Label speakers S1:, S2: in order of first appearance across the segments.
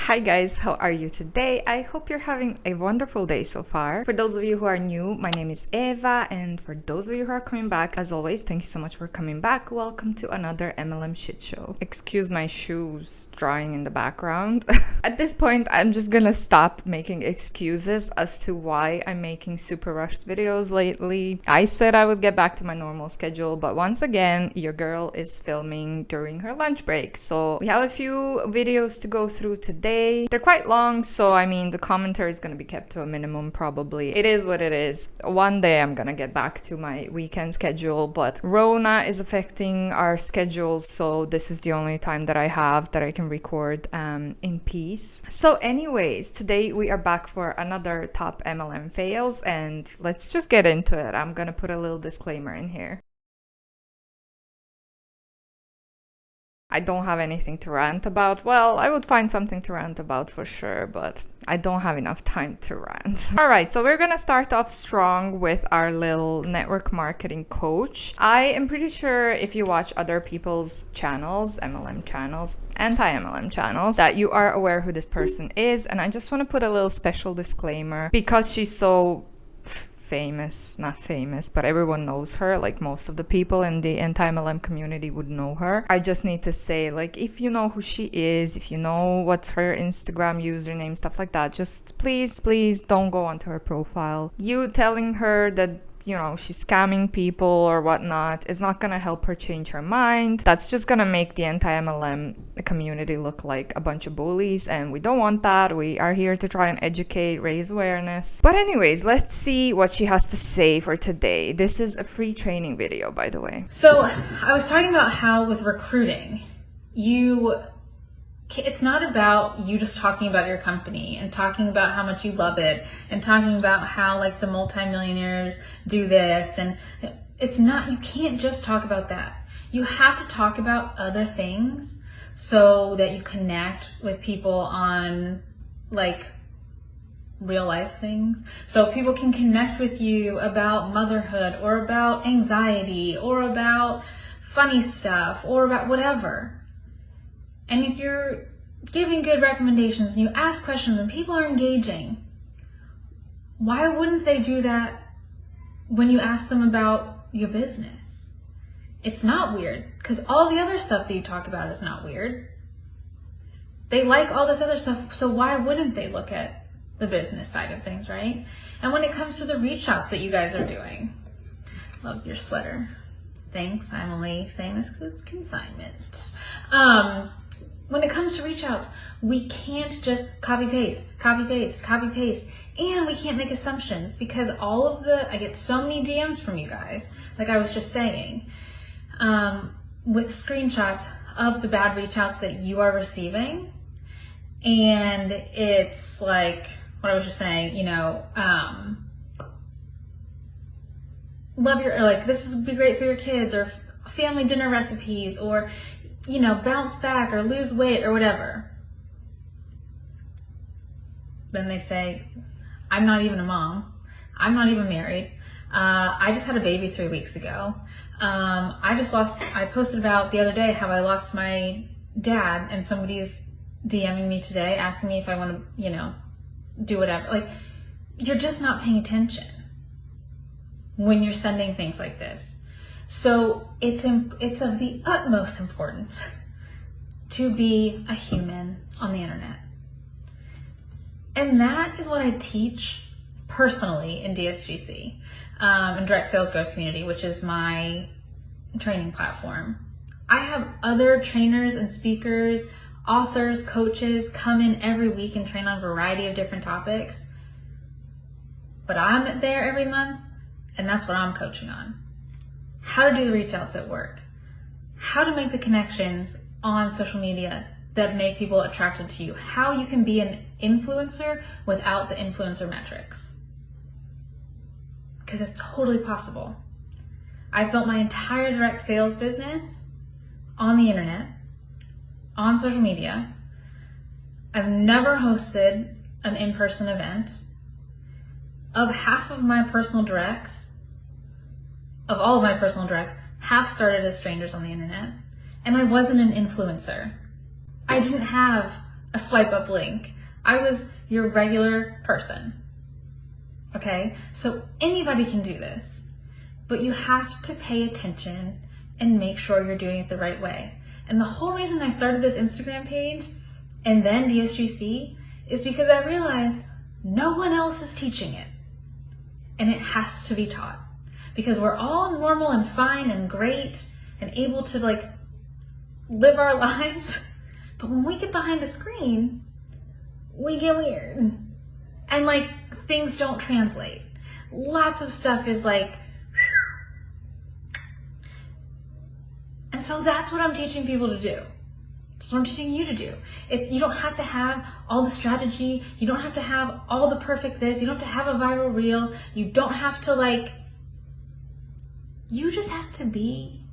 S1: Hi guys, how are you today? I hope you're having a wonderful day so far. For those of you who are new, my name is Eva, and for those of you who are coming back, as always, thank you so much for coming back. Welcome to another MLM shit show. Excuse my shoes drying in the background. At this point, I'm just gonna stop making excuses as to why I'm making super rushed videos lately. I said I would get back to my normal schedule, but once again, your girl is filming during her lunch break. So we have a few videos to go through today. They're quite long, so I mean the commentary is going to be kept to a minimum probably. It is what it is. One day I'm going to get back to my weekend schedule, but Rona is affecting our schedules, so this is the only time that I have that I can record in peace. So anyways, today we are back for another top MLM fails, and let's just get into it. I'm going to put a little disclaimer in here. I don't have anything to rant about. Well, I would find something to rant about for sure, but I don't have enough time to rant. All right, so we're gonna start off strong with our little network marketing coach. I am pretty sure if you watch other people's channels, MLM channels, anti-MLM channels, that you are aware who this person is. And I just want to put a little special disclaimer because she's so famous, not famous, but everyone knows her. Like most of the people in the anti-MLM community would know her. I just need to say, like, if you know who she is, if you know what's her Instagram username, stuff like that, just please don't go onto her profile. You telling her that, you know, she's scamming people or whatnot is not gonna help her change her mind. That's just gonna make the anti-MLM community look like a bunch of bullies, and we don't want that. We are here to try and educate, raise awareness. But anyways, let's see what she has to say for today. This is a free training video, by the way.
S2: So I was talking about how with recruiting, it's not about you just talking about your company and talking about how much you love it and talking about how like the multimillionaires do this, and it's not, you can't just talk about that. You have to talk about other things so that you connect with people on like real life things. So people can connect with you about motherhood or about anxiety or about funny stuff or about whatever. And if you're giving good recommendations and you ask questions and people are engaging, why wouldn't they do that when you ask them about your business? It's not weird because all the other stuff that you talk about is not weird. They like all this other stuff, so why wouldn't they look at the business side of things, right? And when it comes to the reach outs that you guys are doing, love your sweater. Thanks, I'm only saying this because it's consignment. When it comes to reach outs, we can't just copy paste, and we can't make assumptions because I get so many DMs from you guys, like I was just saying, with screenshots of the bad reach outs that you are receiving. And it's like, what I was just saying, you know, this would be great for your kids, or family dinner recipes, or, you know, bounce back or lose weight or whatever. Then they say, I'm not even a mom. I'm not even married. I just had a baby 3 weeks ago. I posted about the other day how I lost my dad, and somebody's DMing me today asking me if I want to, you know, do whatever. Like, you're just not paying attention when you're sending things like this. So it's of the utmost importance to be a human on the internet. And that is what I teach personally in DSGC, in Direct Sales Growth Community, which is my training platform. I have other trainers and speakers, authors, coaches come in every week and train on a variety of different topics. But I'm there every month, and that's what I'm coaching on. How to do the reach outs at work, how to make the connections on social media that make people attracted to you, how you can be an influencer without the influencer metrics. Because it's totally possible. I've built my entire direct sales business on the internet, on social media. I've never hosted an in-person event. Of half of my personal directs, of all of my personal directs, half started as strangers on the internet, and I wasn't an influencer. I didn't have a swipe up link. I was your regular person. Okay? So anybody can do this, but you have to pay attention and make sure you're doing it the right way. And the whole reason I started this Instagram page and then DSGC is because I realized no one else is teaching it. And it has to be taught. Because we're all normal and fine and great and able to like live our lives. But when we get behind a screen, we get weird. And like things don't translate. Lots of stuff is like, and so that's what I'm teaching people to do. That's what I'm teaching you to do. You don't have to have all the strategy. You don't have to have all the perfect this. You don't have to have a viral reel. You don't have to like, you just have to be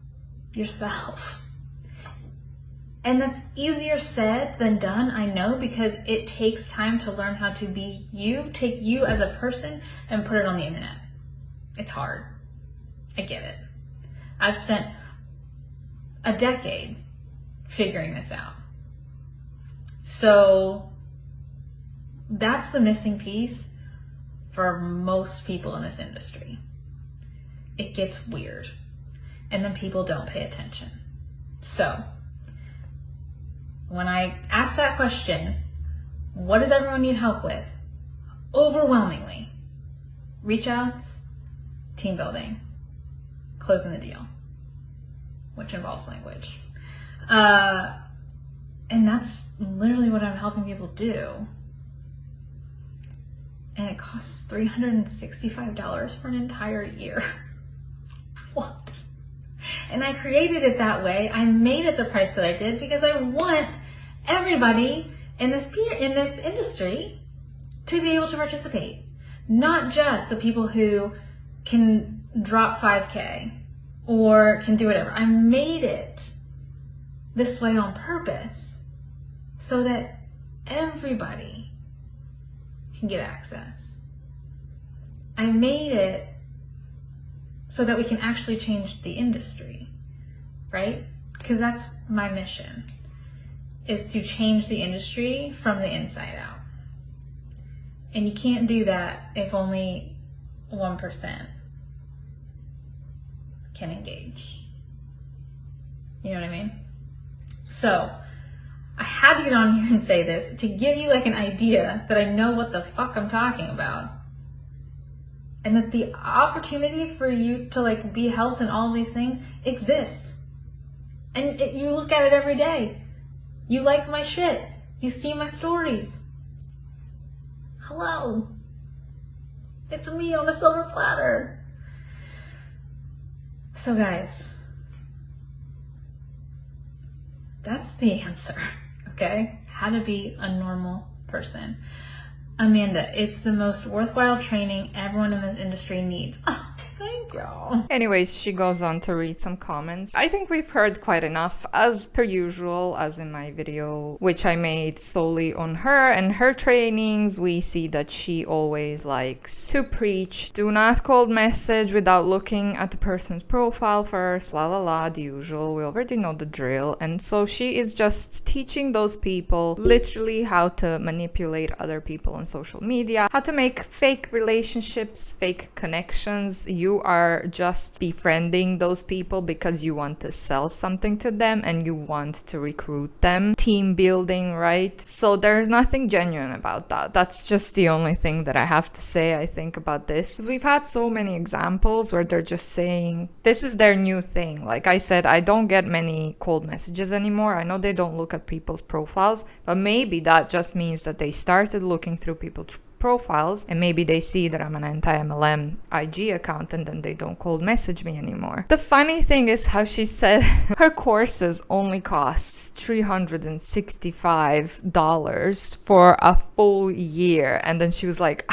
S2: yourself. And that's easier said than done, I know, because it takes time to learn how to be you, take you as a person and put it on the internet. It's hard. I get it. I've spent a decade figuring this out. So that's the missing piece for most people in this industry. It gets weird and then people don't pay attention. So when I ask that question, what does everyone need help with? Overwhelmingly, reach outs, team building, closing the deal, which involves language. And that's literally what I'm helping people do. And it costs $365 for an entire year. What? And I created it that way. I made it the price that I did because I want everybody in this industry to be able to participate. Not just the people who can drop 5K or can do whatever. I made it this way on purpose so that everybody can get access. I made it so that we can actually change the industry, right? Because that's my mission, is to change the industry from the inside out. And you can't do that if only 1% can engage. You know what I mean? So I had to get on here and say this to give you like an idea that I know what the fuck I'm talking about. And that the opportunity for you to like be helped in all of these things exists. And you look at it every day. You like my shit. You see my stories. Hello. It's me on a silver platter. So guys, that's the answer, okay? How to be a normal person. Amanda, it's the most worthwhile training everyone in this industry needs. Oh, thank you.
S1: Anyways, she goes on to read some comments. I think we've heard quite enough, as per usual, as in my video, which I made solely on her and her trainings. We see that she always likes to preach. Do not cold message without looking at the person's profile first, la la la, the usual. We already know the drill. And so she is just teaching those people literally how to manipulate other people on social media, how to make fake relationships, fake connections. You are just befriending those people because you want to sell something to them and you want to recruit them. Team building, right? So there's nothing genuine about that. That's just the only thing that I have to say, I think, about this. Because we've had so many examples where they're just saying this is their new thing. Like I said, I don't get many cold messages anymore. I know they don't look at people's profiles, but maybe that just means that they started looking through people's profiles and maybe they see that I'm an anti-MLM IG account and then they don't cold message me anymore. The funny thing is how she said her courses only costs $365 for a full year, and then she was like,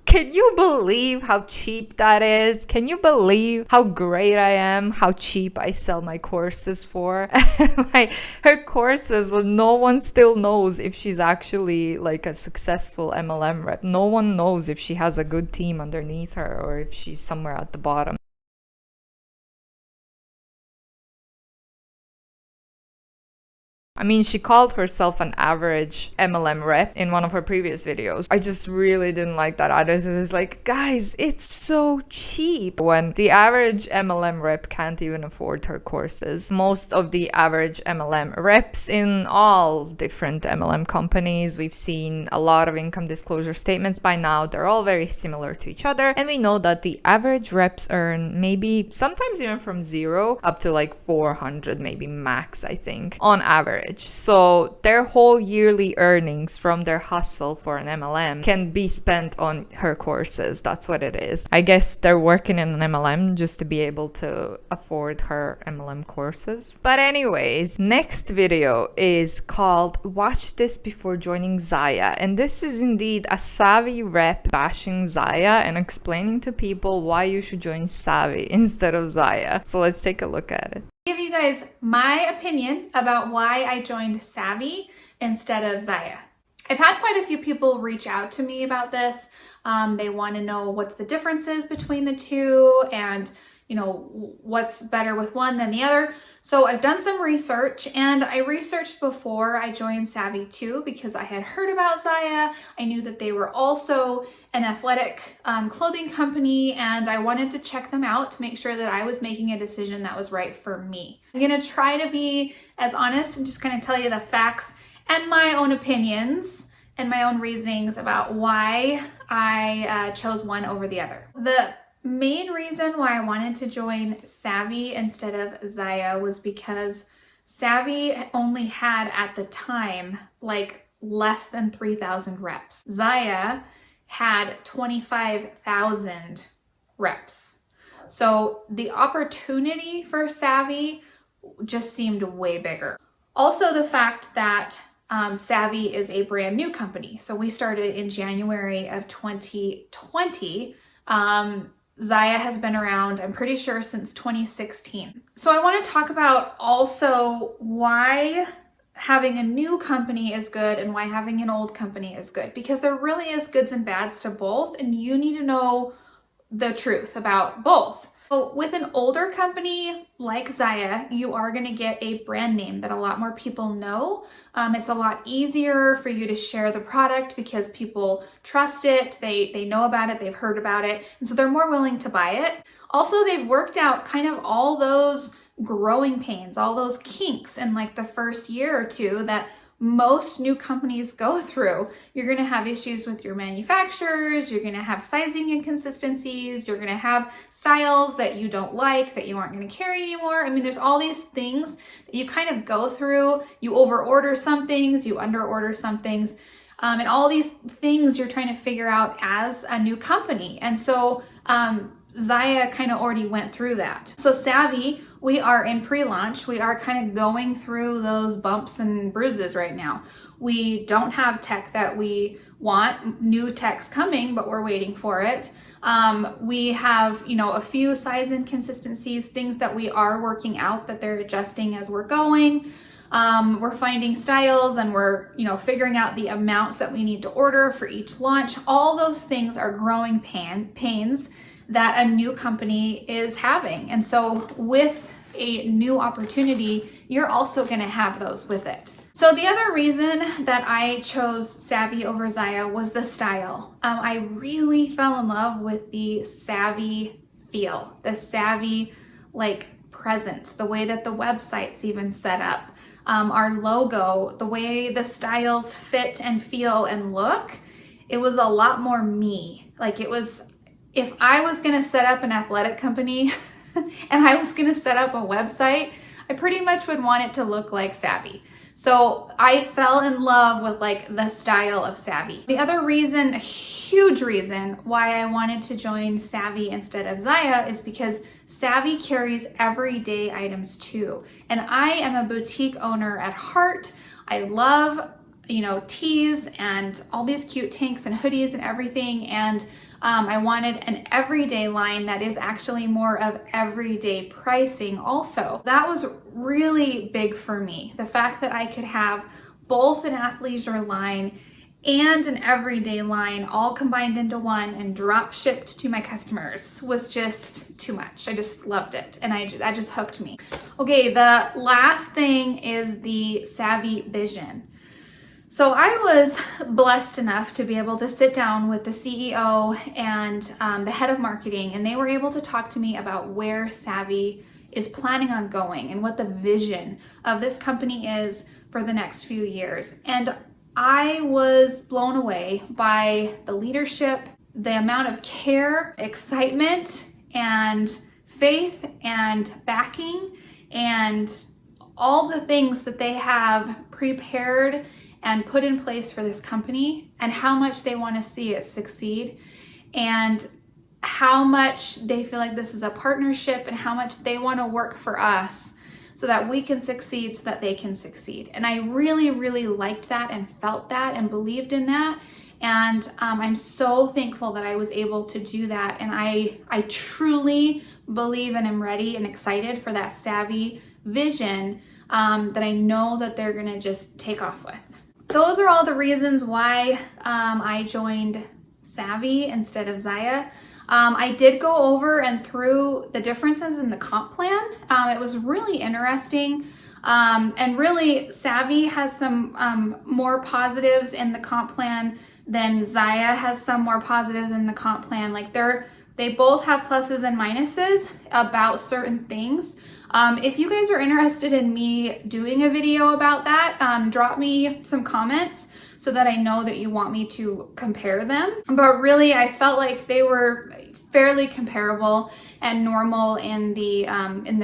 S1: can you believe how cheap that is? Can you believe how great I am? How cheap I sell my courses for? Like her courses, well, no one still knows if she's actually like a successful MLM rep. No one knows if she has a good team underneath her or if she's somewhere at the bottom. I mean, she called herself an average MLM rep in one of her previous videos. I just really didn't like that attitude. It was like, guys, it's so cheap when the average MLM rep can't even afford her courses. Most of the average MLM reps in all different MLM companies, we've seen a lot of income disclosure statements by now. They're all very similar to each other. And we know that the average reps earn maybe sometimes even from 0 up to like 400, maybe max, I think, on average. So their whole yearly earnings from their hustle for an MLM can be spent on her courses. That's what it is. I guess they're working in an MLM just to be able to afford her MLM courses. But anyways, next video is called Watch This Before Joining Zaya. And this is indeed a savvy rep bashing Zaya and explaining to people why you should join Savvy instead of Zaya. So let's take a look at it.
S3: Give you guys my opinion about why I joined Savvy instead of Zaya. I've had quite a few people reach out to me about this. They want to know what's the differences between the two and, you know, what's better with one than the other. So I've done some research, and I researched before I joined Savvy too because I had heard about Zaya. I knew that they were also an athletic clothing company, and I wanted to check them out to make sure that I was making a decision that was right for me. I'm going to try to be as honest and just kind of tell you the facts and my own opinions and my own reasonings about why I chose one over the other. The main reason why I wanted to join Savvy instead of Zaya was because Savvy only had at the time like less than 3,000 reps. Zaya had 25,000 reps. So the opportunity for Savvy just seemed way bigger. Also, the fact that Savvy is a brand new company. So we started in January of 2020. Zaya has been around, I'm pretty sure, since 2016. So I want to talk about also why having a new company is good and why having an old company is good, because there really is goods and bads to both, and you need to know the truth about both. So with an older company like Zaya, you are going to get a brand name that a lot more people know. It's a lot easier for you to share the product because people trust it, they know about it, they've heard about it, and so they're more willing to buy it. Also, they've worked out kind of all those growing pains, all those kinks in like the first year or two that most new companies go through. You're going to have issues with your manufacturers, you're going to have sizing inconsistencies, you're going to have styles that you don't like, that you aren't going to carry anymore. I mean, there's all these things that you kind of go through. You over-order some things, you under-order some things, and all these things you're trying to figure out as a new company. And so Zaya kind of already went through that. So Savvy, we are in pre-launch. We are kind of going through those bumps and bruises right now. We don't have tech that we want. New tech's coming, but we're waiting for it. We have, you know, a few size inconsistencies, things that we are working out that they're adjusting as we're going. We're finding styles, and we're, you know, figuring out the amounts that we need to order for each launch. All those things are growing pains that a new company is having. And so with a new opportunity, you're also going to have those with it. So the other reason that I chose Savvy over Zaya was the style. I really fell in love with the Savvy feel, the Savvy like presence, the way that the website's even set up, our logo, the way the styles fit and feel and look. It was a lot more me. Like, it was, if I was going to set up an athletic company and I was going to set up a website, I pretty much would want it to look like Savvy. So I fell in love with like the style of Savvy. The other reason, a huge reason why I wanted to join Savvy instead of Zaya is because Savvy carries everyday items too. And I am a boutique owner at heart. I love, you know, tees and all these cute tanks and hoodies and everything. And I wanted an everyday line that is actually more of everyday pricing also. That was really big for me. The fact that I could have both an athleisure line and an everyday line all combined into one and drop shipped to my customers was just too much. I just loved it, and that just hooked me. Okay, the last thing is the Savvy Vision. So I was blessed enough to be able to sit down with the CEO and the head of marketing, and they were able to talk to me about where Savvy is planning on going and what the vision of this company is for the next few years. And I was blown away by the leadership, the amount of care, excitement, and faith and backing, and all the things that they have prepared and put in place for this company, and how much they want to see it succeed, and how much they feel like this is a partnership, and how much they want to work for us so that we can succeed, so that they can succeed. And I really, really liked that and felt that and believed in that. And I'm so thankful that I was able to do that. And I truly believe and am ready and excited for that Savvy Vision that I know that they're gonna just take off with. Those are all the reasons why I joined Savvy instead of Zaya. I did go over and through the differences in the comp plan. It was really interesting. And really, Savvy has some more positives in the comp plan than Zaya has some more positives in the comp plan. Like they both have pluses and minuses about certain things. If you guys are interested in me doing a video about that, drop me some comments so that I know that you want me to compare them. But really, I felt like they were fairly comparable and normal in the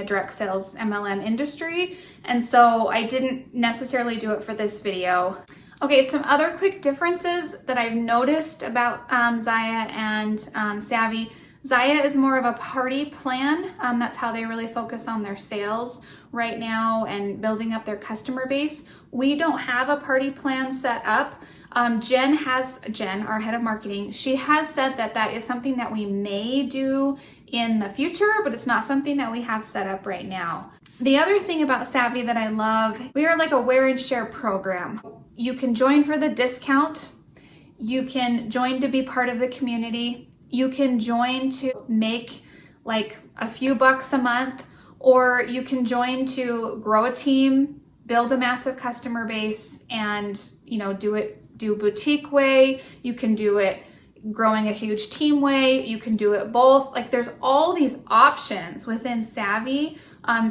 S3: direct sales MLM industry. And so I didn't necessarily do it for this video. Okay, some other quick differences that I've noticed about Zaya and Savvy. Zaya is more of a party plan. That's how they really focus on their sales right now and building up their customer base. We don't have a party plan set up. Jen, our head of marketing, she has said that that is something that we may do in the future, but it's not something that we have set up right now. The other thing about Savvy that I love, we are like a wear and share program. You can join for the discount. You can join to be part of the community. You can join to make like a few bucks a month, or you can join to grow a team, build a massive customer base, and do boutique way. You can do it growing a huge team way. You can do it both. Like there's all these options within Savvy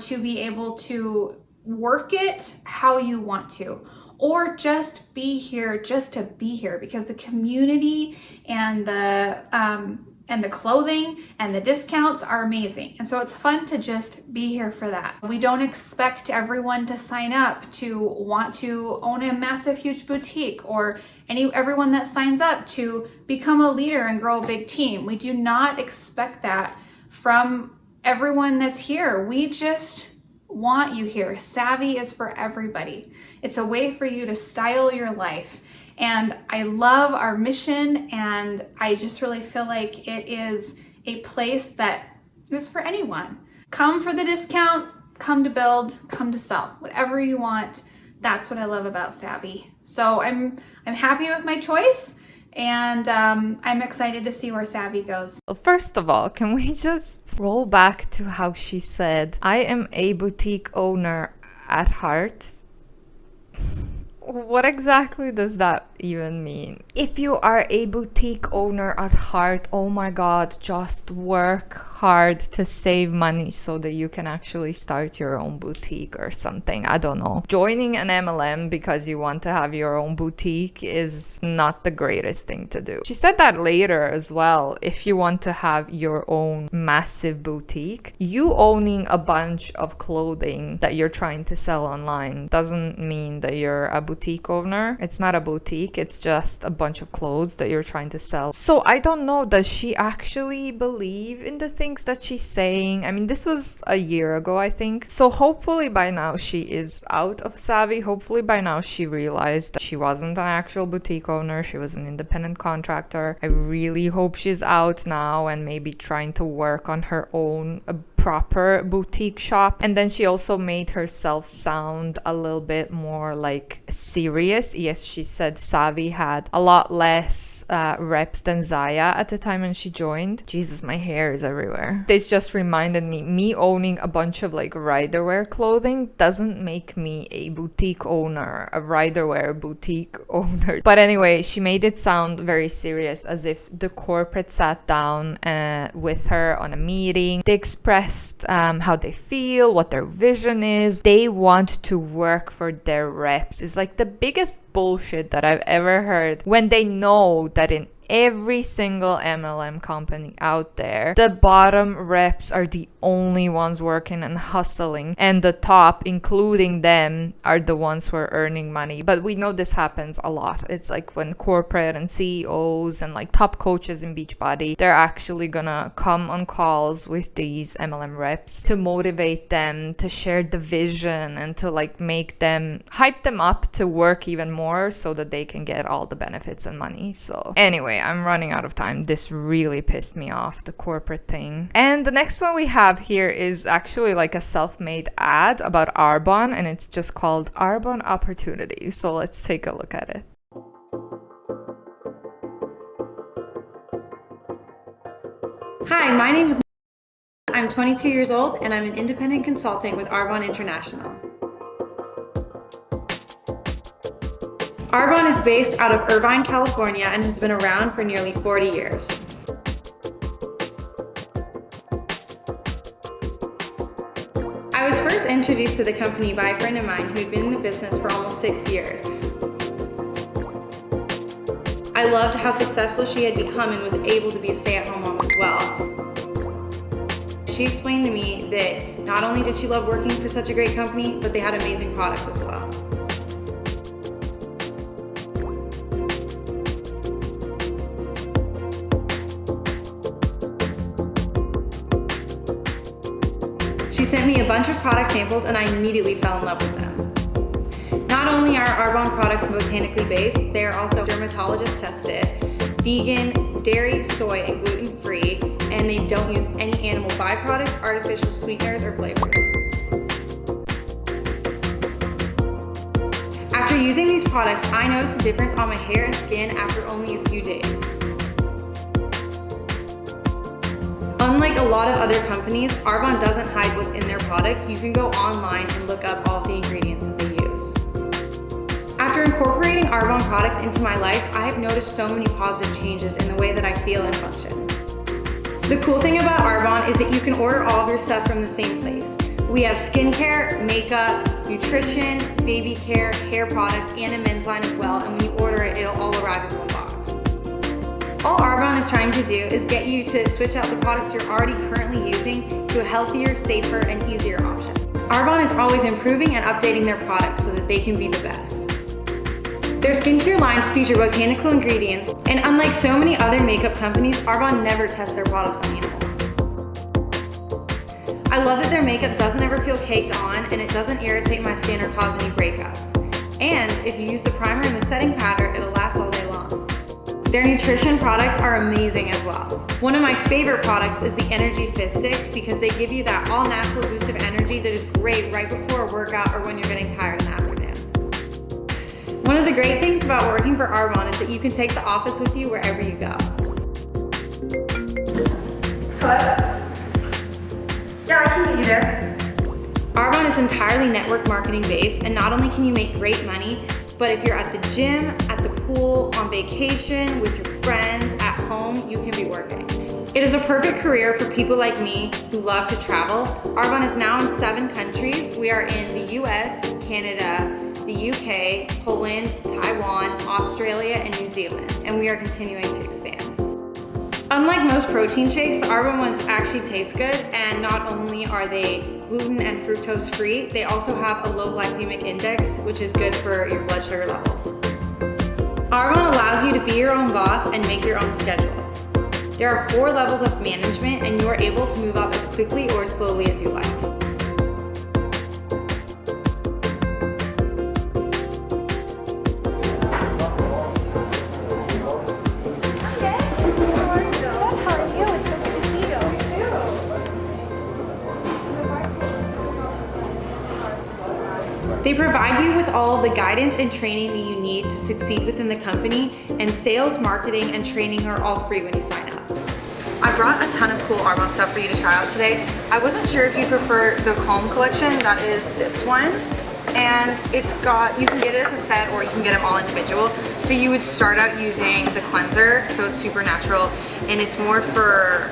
S3: to be able to work it how you want to, or just be here just to be here, because the community and the clothing and the discounts are amazing. And so it's fun to just be here for that. We don't expect everyone to sign up to want to own a massive, huge boutique, or everyone that signs up to become a leader and grow a big team. We do not expect that from everyone that's here. We just want you here. Savvy is for everybody. It's a way for you to style your life. And I love our mission, and I just really feel like it is a place that is for anyone. Come for the discount, come to build, come to sell, whatever you want. That's what I love about Savvy. So I'm happy with my choice, and I'm excited to see where Savvy goes.
S1: First of all, can we just roll back to how she said, I am a boutique owner at heart? What exactly does that even mean? If you are a boutique owner at heart, oh my god, just work hard to save money so that you can actually start your own boutique or something. I don't know. Joining an MLM because you want to have your own boutique is not the greatest thing to do. She said that later as well. If you want to have your own massive boutique, you owning a bunch of clothing that you're trying to sell online doesn't mean that you're a boutique owner. It's not a boutique, it's just a bunch of clothes that you're trying to sell. So I don't know, does she actually believe in the things that she's saying? I mean, this was a year ago, I think. So hopefully by now she is out of Savvy. Hopefully by now she realized that she wasn't an actual boutique owner. She was an independent contractor. I really hope she's out now and maybe trying to work on her own proper boutique shop. And then she also made herself sound a little bit more like serious. Yes, she said Savvy had a lot less reps than Zaya at the time when she joined. Jesus, my hair is everywhere. This just reminded me owning a bunch of like RYDERWEAR clothing doesn't make me a boutique owner, a RYDERWEAR boutique owner. But anyway, she made it sound very serious, as if the corporate sat down with her on a meeting. They expressed how they feel, what their vision is. They want to work for their reps. It's like the biggest bullshit that I've ever heard, when they know that in every single MLM company out there, the bottom reps are the only ones working and hustling, and the top, including them, are the ones who are earning money. But we know this happens a lot. It's like when corporate and CEOs and like top coaches in Beachbody, they're actually gonna come on calls with these MLM reps to motivate them, to share the vision, and to like make them, hype them up to work even more so that they can get all the benefits and money. So anyway, I'm running out of time. This really pissed me off, the corporate thing. And the next one we have here is actually like a self-made ad about Arbonne, and it's just called Arbonne Opportunity. So let's take a look at it.
S4: Hi, my name is I'm 22 years old and I'm an independent consultant with Arbonne International. Arbonne is based out of Irvine, California and has been around for nearly 40 years. I was first introduced to the company by a friend of mine who had been in the business for almost 6 years. I loved how successful she had become and was able to be a stay-at-home mom as well. She explained to me that not only did she love working for such a great company, but they had amazing products as well. She sent me a bunch of product samples and I immediately fell in love with them. Not only are Arbonne products botanically based, they are also dermatologist tested, vegan, dairy, soy, and gluten-free, and they don't use any animal byproducts, artificial sweeteners, or flavors. After using these products, I noticed a difference on my hair and skin after only a few days. Unlike a lot of other companies, Arbonne doesn't hide what's in their products. You can go online and look up all the ingredients that they use. After incorporating Arbonne products into my life, I have noticed so many positive changes in the way that I feel and function. The cool thing about Arbonne is that you can order all of your stuff from the same place. We have skincare, makeup, nutrition, baby care, hair products, and a men's line as well, and when you order it, it'll all arrive in one box. All Arbonne is trying to do is get you to switch out the products you're already currently using to a healthier, safer, and easier option. Arbonne is always improving and updating their products so that they can be the best. Their skincare lines feature botanical ingredients, and unlike so many other makeup companies, Arbonne never tests their products on animals. I love that their makeup doesn't ever feel caked on, and it doesn't irritate my skin or cause any breakouts. And if you use the primer and the setting powder, it'll last all day long. Their nutrition products are amazing as well. One of my favorite products is the Energy Fit Sticks because they give you that all-natural boost of energy that is great right before a workout or when you're getting tired in the afternoon. One of the great things about working for Arbonne is that you can take the office with you wherever you go.
S5: Hello? Yeah, I can meet you there.
S4: Arbonne is entirely network marketing based, and not only can you make great money, but if you're at the gym, at the pool, on vacation, with your friends, at home, you can be working. It is a perfect career for people like me who love to travel. Arbonne is now in 7 countries. We are in the US, Canada, the UK, Poland, Taiwan, Australia, and New Zealand, and we are continuing to expand. Unlike most protein shakes, the Arbonne ones actually taste good, and not only are they gluten and fructose free, they also have a low glycemic index, which is good for your blood sugar levels. Arbonne allows you to be your own boss and make your own schedule. There are 4 levels of management, and you are able to move up as quickly or as slowly as you like. They provide you with all of the guidance and training that you need to succeed within the company, and sales, marketing, and training are all free when you sign up. I brought a ton of cool Arbonne stuff for you to try out today. I wasn't sure if you prefer the Calm collection, that is this one. And it's got, you can get it as a set or you can get them all individual. So you would start out using the cleanser, so it's super natural, and it's more for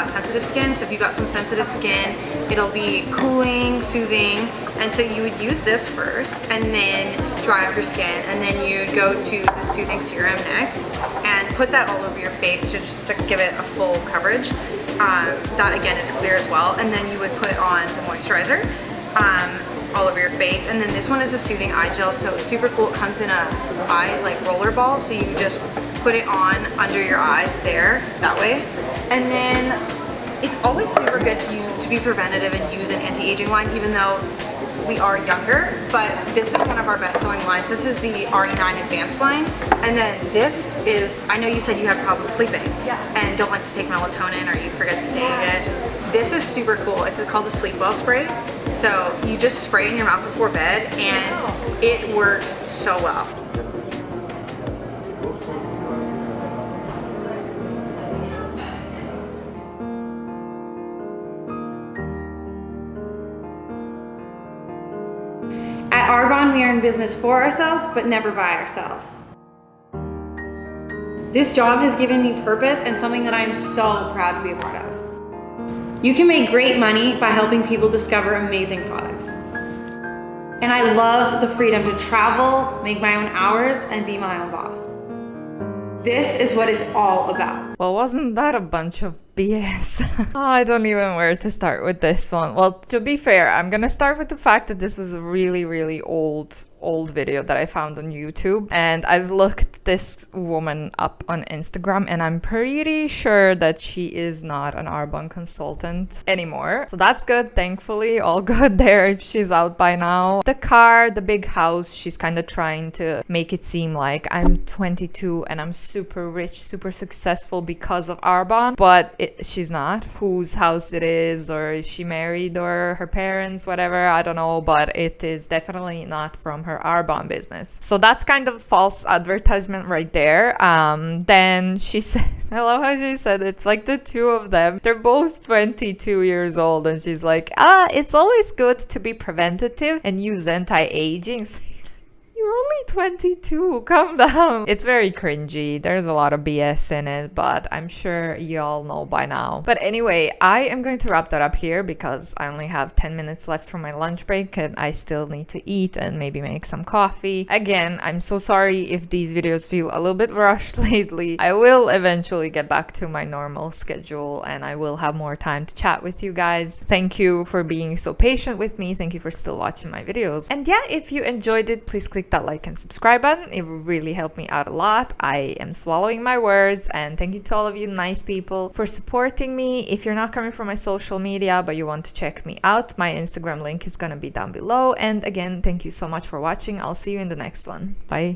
S4: sensitive skin. So if you've got some sensitive skin, it'll be cooling, soothing, and so you would use this first and then dry up your skin, and then you'd go to the soothing serum next and put that all over your face just to give it a full coverage. That again is clear as well, and then you would put on the moisturizer all over your face, and then this one is a soothing eye gel, so it's super cool. It comes in a eye like roller ball, so you just put it on under your eyes there, that way. And then it's always super good to be preventative and use an anti-aging line, even though we are younger, but this is one of our best-selling lines. This is the RE9 Advanced line, and then this is, I know you said you have problems sleeping and don't like to take melatonin or you forget to take it. This is super cool. It's called the Sleep Well spray. So you just spray it in your mouth before bed and it works so well. At Arbonne, we are in business for ourselves, but never by ourselves. This job has given me purpose and something that I am so proud to be a part of. You can make great money by helping people discover amazing products. And I love the freedom to travel, make my own hours, and be my own boss. This is what it's all about.
S1: Well, wasn't that a bunch of BS? Oh, I don't even know where to start with this one. Well, to be fair, I'm gonna start with the fact that this was a really old video that I found on YouTube, and I've looked this woman up on Instagram, and I'm pretty sure that she is not an Arbonne consultant anymore. So that's good, thankfully, all good there if she's out by now. The car, the big house, she's kind of trying to make it seem like I'm 22 and I'm super rich, super successful because of Arbonne, but she's not. Whose house it is, or is she married, or her parents, whatever, I don't know, but it is definitely not from her Arbonne business. So that's kind of false advertisement right there. Then she said, I love how she said it's like the two of them, they're both 22 years old, and she's like, it's always good to be preventative and use anti-aging. You're only 22, calm down. It's very cringy. There's a lot of BS in it, but I'm sure y'all know by now. But anyway, I am going to wrap that up here because I only have 10 minutes left for my lunch break and I still need to eat and maybe make some coffee. Again, I'm so sorry if these videos feel a little bit rushed lately. I will eventually get back to my normal schedule and I will have more time to chat with you guys. Thank you for being so patient with me. Thank you for still watching my videos. And yeah, if you enjoyed it, please click that like and subscribe button. It will really help me out a lot. I am swallowing my words, and thank you to all of you nice people for supporting me. If you're not coming from my social media but you want to check me out, my Instagram link is gonna be down below. And again, thank you so much for watching. I'll see you in the next one. Bye.